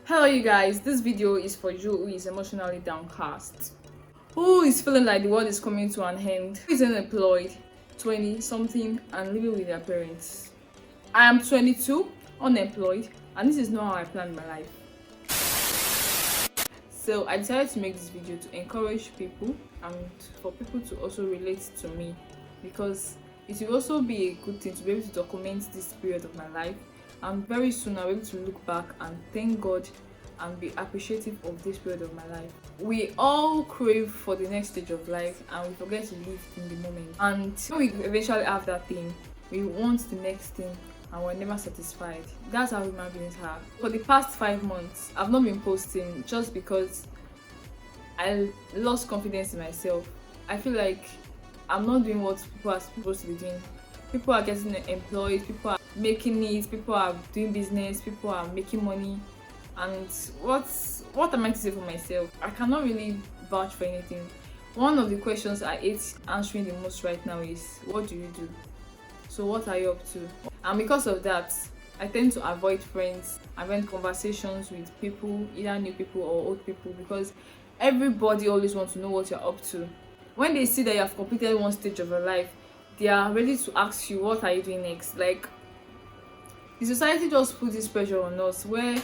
Hello you guys, this video is for you who is emotionally downcast, who is feeling like the world is coming to an end, who is unemployed, 20 something and living with their parents. I am 22, unemployed, and this is not how I planned my life. So I decided to make this video to encourage people and for people to also relate to me, because it will also be a good thing to be able to document this period of my life, and very soon I'll be able to look back and thank God and be appreciative of this period of my life. We all crave for the next stage of life and we forget to live in the moment. And when we eventually have that thing, we want the next thing and we're never satisfied. That's how human beings are. For the past 5 months, I've not been posting just because I lost confidence in myself. I feel like I'm not doing what people are supposed to be doing. People are getting employed, people are making it, people are doing business, people are making money. And what am I to say for myself? I cannot really vouch for anything. One of the questions I hate answering the most right now is, what do you do? So what are you up to? And because of that, I tend to avoid friends, avoid conversations with people, either new people or old people, because everybody always wants to know what you're up to. When they see that you have completed one stage of your life, they are ready to ask you, what are you doing next? Like, the society just puts this pressure on us where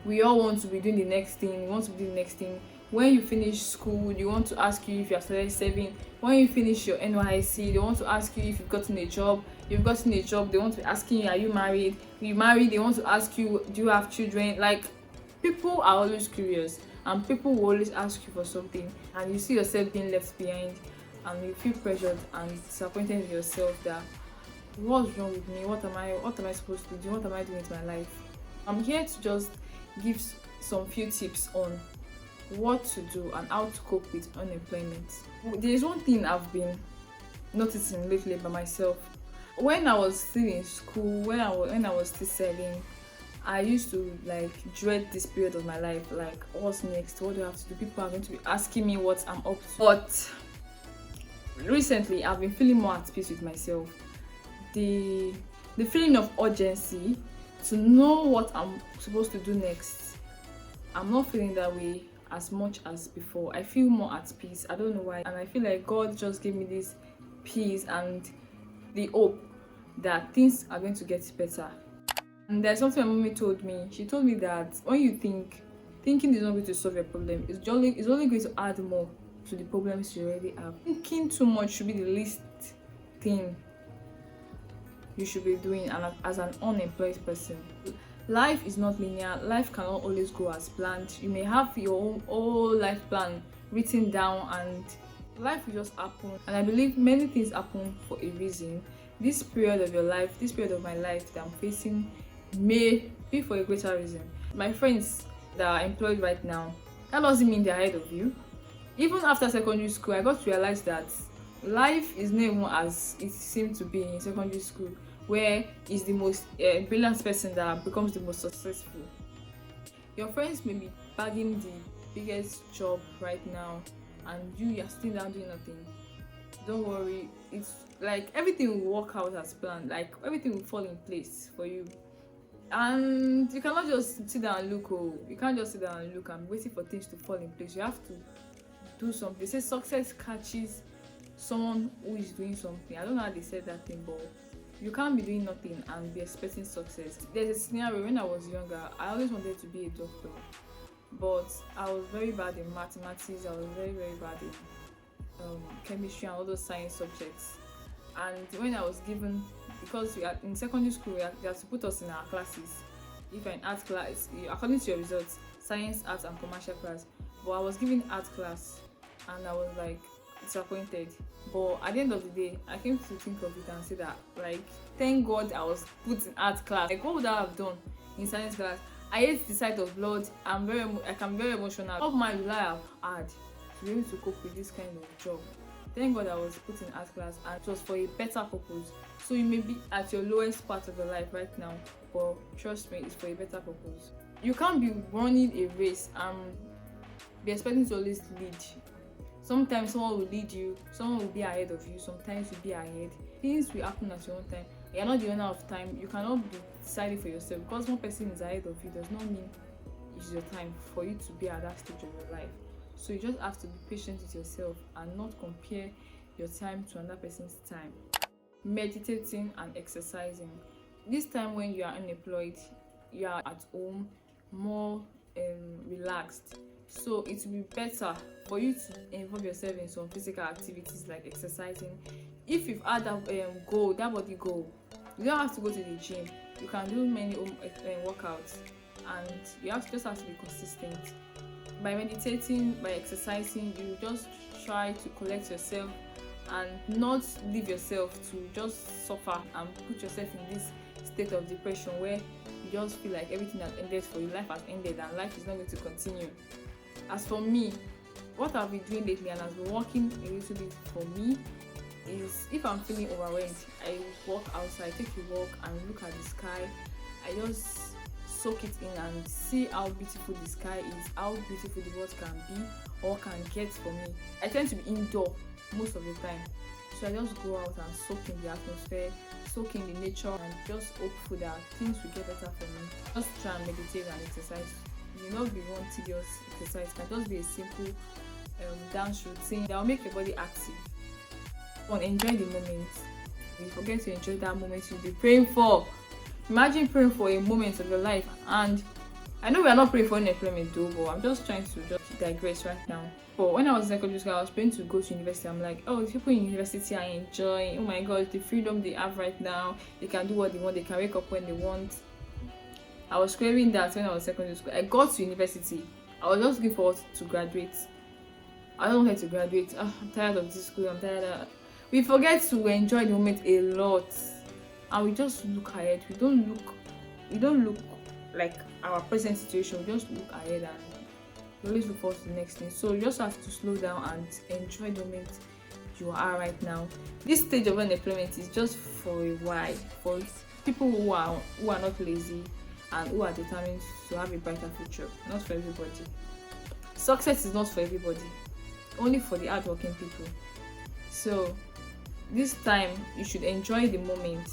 we all want to be doing the next thing, we want to be doing the next thing. When you finish school, they want to ask you if you have started saving. When you finish your NYC, they want to ask you if you've gotten a job. You've gotten a job, they want to be asking you, are you married? Are you married? They want to ask you, do you have children? Like, people are always curious and people will always ask you for something, and you see yourself being left behind and you feel pressured and disappointed in yourself that what's wrong with me? What am I supposed to do? What am I doing with my life? I'm here to just give some few tips on what to do and how to cope with unemployment. There is one thing I've been noticing lately by myself. When I was still in school, when I was still studying, I used to like dread this period of my life. Like, what's next? What do I have to do? People are going to be asking me what I'm up to. But recently, I've been feeling more at peace with myself. The feeling of urgency to know what I'm supposed to do next, I'm not feeling that way as much as before. I feel more at peace. I don't know why, and I feel like God just gave me this peace and the hope that things are going to get better. And there's something my mommy told me. She told me that when you thinking is not going to solve your problem. It's only going to add more to the problems you already have. Thinking too much should be the least thing you should be doing, and as an unemployed person. Life is not linear. Life cannot always go as planned. You may have your own whole life plan written down and life will just happen. And I believe many things happen for a reason. This period of your life, this period of my life that I'm facing may be for a greater reason. My friends that are employed right now, that doesn't mean they're ahead of you. Even after secondary school, I got to realize that life is not even as it seemed to be in secondary school, where is the most brilliant person that becomes the most successful. Your friends may be bagging the biggest job right now and you are still down doing nothing. Don't worry, it's like everything will work out as planned. Like, everything will fall in place for you, and you cannot just sit down and look. You can't just sit down and look and waiting for things to fall in place. You have to do something. They say success catches someone who is doing something. I don't know how they said that thing, but you can't be doing nothing and be expecting success. There's a scenario when I was younger. I always wanted to be a doctor, but I was very bad in mathematics. I was very bad in chemistry and all those science subjects. And when I was given, because we are in secondary school, they had to put us in our classes. If you're in art class, according to your results, science, art and commercial class. But I was given art class and I was like disappointed. But at the end of the day, I came to think of it and say that, like, thank God I was put in art class. Like, what would I have done in science class? I hate the sight of blood. I'm very emotional. What mind will I have had to be able to cope with this kind of job? Thank God I was put in art class, and it was for a better purpose. So you may be at your lowest part of your life right now, but trust me, it's for a better purpose. You can't be running a race and be expecting to always lead. Sometimes someone will lead you, someone will be ahead of you, sometimes you'll be ahead. Things will happen at your own time. You're not the owner of time. You cannot be decide it for yourself. Because one person is ahead of you does not mean it's your time for you to be at that stage of your life. So you just have to be patient with yourself and not compare your time to another person's time. Meditating and exercising. This time when you are unemployed, you are at home, more relaxed. So it will be better for you to involve yourself in some physical activities like exercising. If you've had that goal, that body goal, you don't have to go to the gym. You can do many home workouts, and you just have to be consistent. By meditating, by exercising, you just try to collect yourself and not leave yourself to just suffer and put yourself in this state of depression where you just feel like everything has ended for you, life has ended and life is not going to continue. As for me, what I've been doing lately and has been working a little bit for me is, if I'm feeling overwhelmed, I walk outside, take a walk and look at the sky. I just soak it in and see how beautiful the sky is, how beautiful the world can be or can get for me. I tend to be indoor most of the time, so I just go out and soak in the atmosphere, soak in the nature, and just hopeful that things will get better for me. Just try and meditate and exercise. It will not be one tedious exercise, it can just be a simple dance routine that will make your body active. Enjoy the moment. If you forget to enjoy that moment you'll be praying for. Imagine praying for a moment of your life, and I know we are not praying for unemployment though, but I'm just trying to just digress right now. But when I was in secondary school, I was praying to go to university. I'm like, oh, the people in university are enjoying. Oh my God, the freedom they have right now. They can do what they want. They can wake up when they want. I was craving that when I was in secondary school. I got to university. I was just looking forward to graduate. I don't want to graduate. I'm tired of this school. I'm tired of... We forget to enjoy the moment a lot, and we just look ahead. We don't look like our present situation. We just look ahead and we always look forward to the next thing. So you just have to slow down and enjoy the moment you are right now. This stage of unemployment is just for a while, for people who are not lazy and who are determined to have a brighter future. Not for everybody. Success is not for everybody, only for the hardworking people. So this time you should enjoy the moment.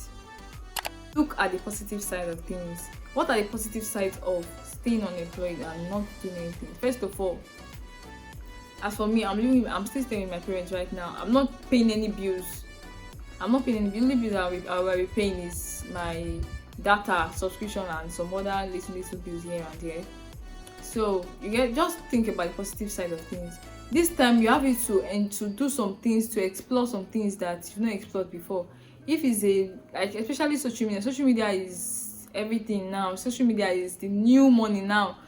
Look at the positive side of things. What are the positive sides of staying unemployed and not doing anything? First of all, as for me, I'm still staying with my parents right now. I'm not paying any bills. The only bills I will be paying is my data subscription and some other little bills here and there. So just think about the positive side of things. This time you have it to do some things, to explore some things that you've not explored before. If it's especially social media is everything now. Social media is the new money now.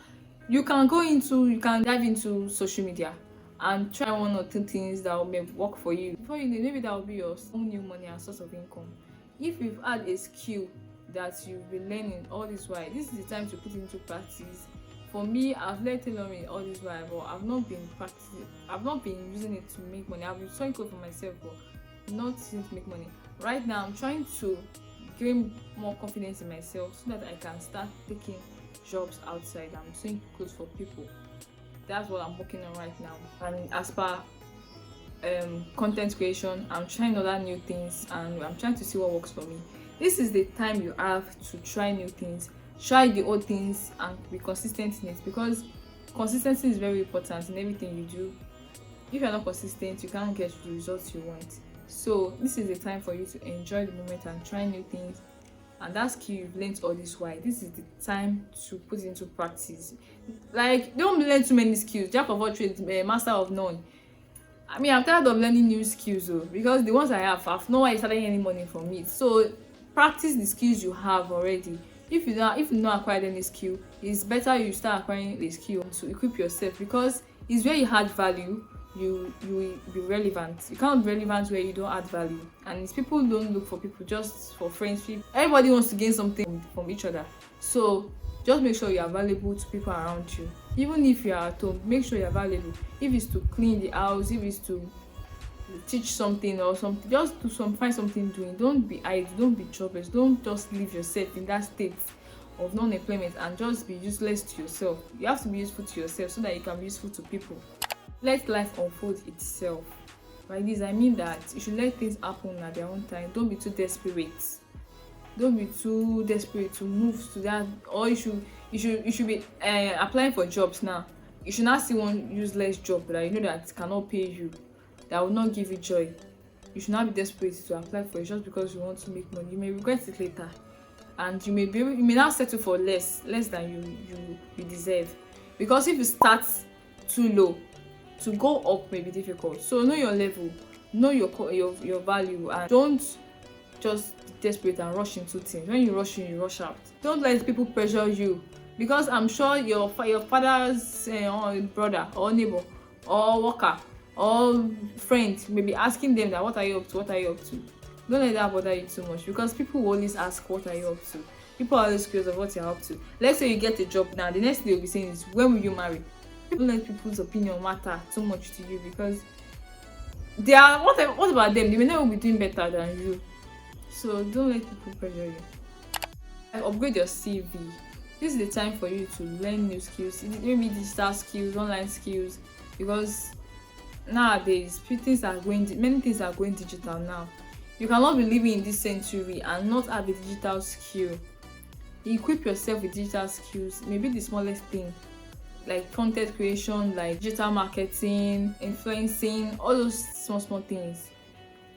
You can dive into social media and try one or two things that may work for you. Before you know, maybe that will be your own new money and source of income. If you've had a skill that you've been learning all this while, this is the time to put it into practice. For me, I've learned tailoring all this while, but I've not been using it to make money. I've been sewing clothes for myself, but not using it to make money. Right now, I'm trying to gain more confidence in myself so that I can start taking jobs outside. I'm sewing clothes for people. That's what I'm working on right now. And as per content creation, I'm trying other new things and I'm trying to see what works for me. This is the time you have to try new things. Try the old things and be consistent in it, because consistency is very important in everything you do. If you're not consistent, you can't get the results you want. So this is the time for you to enjoy the moment and try new things. And that skill you've learned all this while, this is the time to put it into practice. Like, don't learn too many skills. Jack of all trades, master of none. I mean, I'm tired of learning new skills though, because the ones I have no way starting any money from it. So practice the skills you have already. If you not acquired any skill, it's better you start acquiring a skill to equip yourself, because it's where you add value. You will be relevant. You can't be relevant where you don't add value. And it's people don't look for people just for friendship. Everybody wants to gain something from each other. So just make sure you are valuable to people around you. Even if you are at home, make sure you are valuable. If it's to clean the house, if it's to teach something or something, just find something doing. Don't be idle, don't be jobless, don't just leave yourself in that state of non-employment and just be useless to yourself. You have to be useful to yourself so that you can be useful to people. Let life unfold itself. By this I mean that you should let things happen at their own time. Don't be too desperate. Don't be too desperate to move to that, or you should be applying for jobs now. You should not see one useless job that you know that cannot pay you, that will not give you joy. You should not be desperate to apply for it just because you want to make money. You may regret it later, and you may not settle for less than you deserve. Because if you start too low, to go up may be difficult. So know your level, know your value, and don't just be desperate and rush into things. When you rush in, you rush out. Don't let people pressure you, because I'm sure your father's or brother or neighbor or worker or friend may be asking them that, what are you up to, what are you up to. Don't let that bother you too much, because people will always ask, what are you up to. People are always curious of what you're up to. Let's say you get a job now, the next thing they'll be saying is, when will you marry? Don't let people's opinion matter too much to you, because they are what about them? They may not be doing better than you. So don't let people pressure you. Upgrade your CV. This is the time for you to learn new skills, maybe digital skills, online skills, because nowadays many things are going digital now. You cannot be living in this century and not have a digital skill. Equip yourself with digital skills, maybe the smallest thing, like content creation, like digital marketing, influencing, all those small things.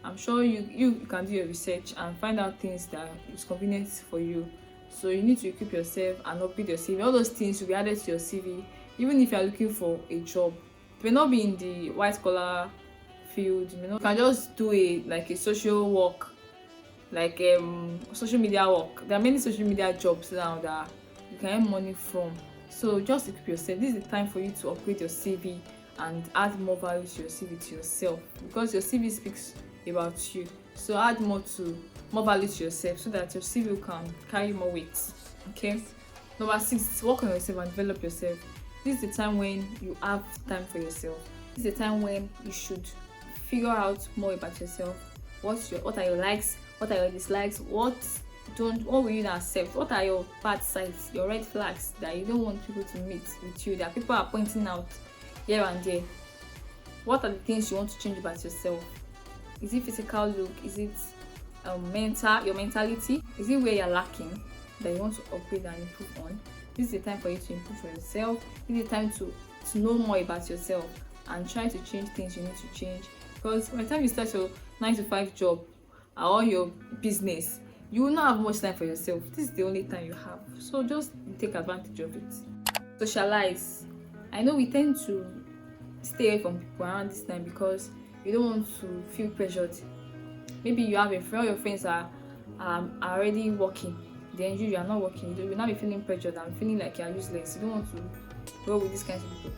I'm sure you can do your research and find out things that is convenient for you. So you need to equip yourself and upgrade your CV. All those things will be added to your CV, even if you are looking for a job. It may not be in the white collar field. You can just do a social work, like social media work. There are many social media jobs now that you can earn money from. So just equip yourself. This is the time for you to upgrade your CV and add more value to your CV, to yourself, because your CV speaks about you. So add more value to yourself, so that your CV can carry more weight. Okay. Number 6, work on yourself and develop yourself. This is the time when you have time for yourself. This is the time when you should figure out more about yourself. What are your likes? What are your dislikes? What will you not accept? What are your bad sides, your red flags that you don't want people to meet with you, that people are pointing out here and there? What are the things you want to change about yourself? Is it physical look? Is it your mentality? Is it where you're lacking that you want to upgrade and improve on? This is the time for you to improve for yourself. This is the time to know more about yourself and try to change things you need to change. Because by the time you start your 9-to-5 job or your business, you will not have much time for yourself. This is the only time you have. So just take advantage of it. Socialize. I know we tend to stay away from people around this time because you don't want to feel pressured. Maybe you have a friend, all your friends are already working, then you are not working. You will not be feeling pressured and feeling like you are useless. You don't want to go with these kinds of people.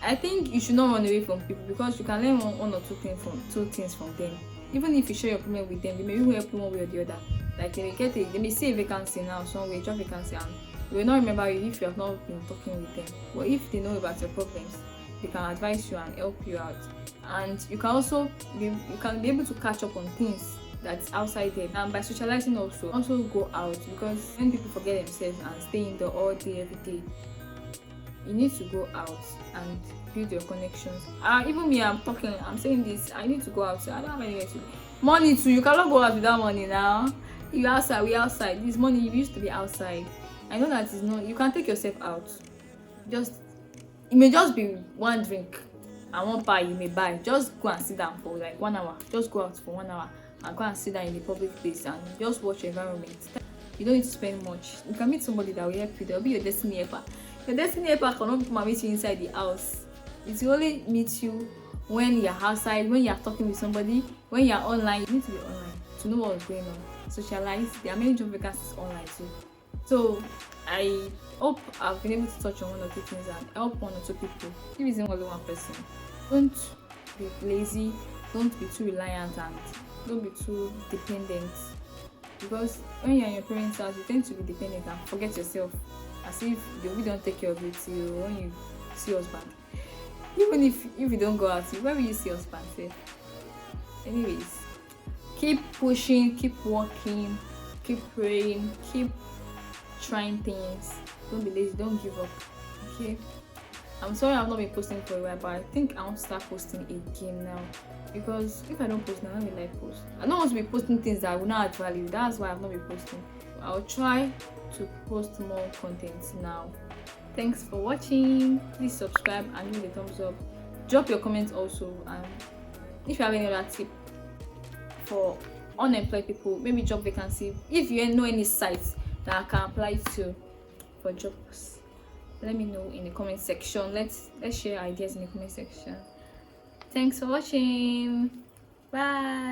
I think you should not run away from people, because you can learn one or two things from them. Even if you share your problem with them, they may even help you one way or the other. Like they may see a vacancy now somewhere, job vacancy, and they will not remember you if you have not been talking with them. But if they know about your problems, they can advise you and help you out. And you can also be able to catch up on things that's outside them. And by socializing also go out, because when people forget themselves and stay in the all day every day, you need to go out and build your connections. Even me, I'm saying this, I need to go out, so I don't have anywhere to. Money too, you cannot go out without money now. We outside. This money, you used to be outside. I know that is not, you can take yourself out. It may just be one drink and one pie you may buy. Just go and sit down for like 1 hour. Just go out for 1 hour and go and sit down in the public place and just watch your environment. You don't need to spend much. You can meet somebody that will help you. There will be your destiny helper. Your destiny helper cannot come and meet you inside the house. It will only meet you when you're outside, when you're talking with somebody, when you're online. You need to be online to know what's going on. Socialize. There are many job vacancies online too. So I hope I've been able to touch on one or two things and help one or two people. If it's only one person, don't be lazy, don't be too reliant, and don't be too dependent. Because when you're in your parents' house, you tend to be dependent and forget yourself, as if they don't take care of you till when you see husband. Even if you don't go out, where will you see husband? Anyways, keep pushing, keep working, keep praying, keep trying things. Don't be lazy, don't give up. Okay, I'm sorry I've not been posting for a while, but I think I want to start posting again now, because if I don't post now, I don't really like post. I don't want to be posting things that will not add value. That's why I've not been posting. I'll try to post more content now. Thanks for watching. Please subscribe and give a thumbs up. Drop your comments also, and if you have any other tip for unemployed people, maybe job vacancy, if you know any sites that I can apply to for jobs, let me know in the comment section. Let's share ideas in the comment section. Thanks for watching. Bye.